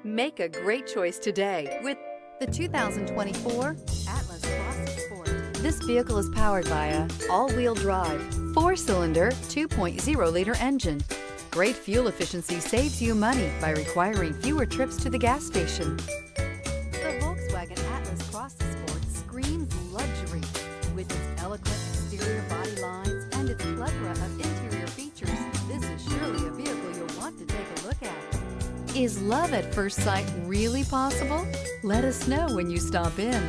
Make a great choice today with the 2024 Atlas Cross Sport. This vehicle is powered by a all-wheel drive, 4-cylinder, 2.0-liter engine. Great fuel efficiency saves you money by requiring fewer trips to the gas station. The Volkswagen Atlas Cross Sport screams luxury. With its eloquent exterior body lines and its plethora of interior features, this is surely a vehicle you'll want to take a look at. Is love at first sight really possible? Let us know when you stop in.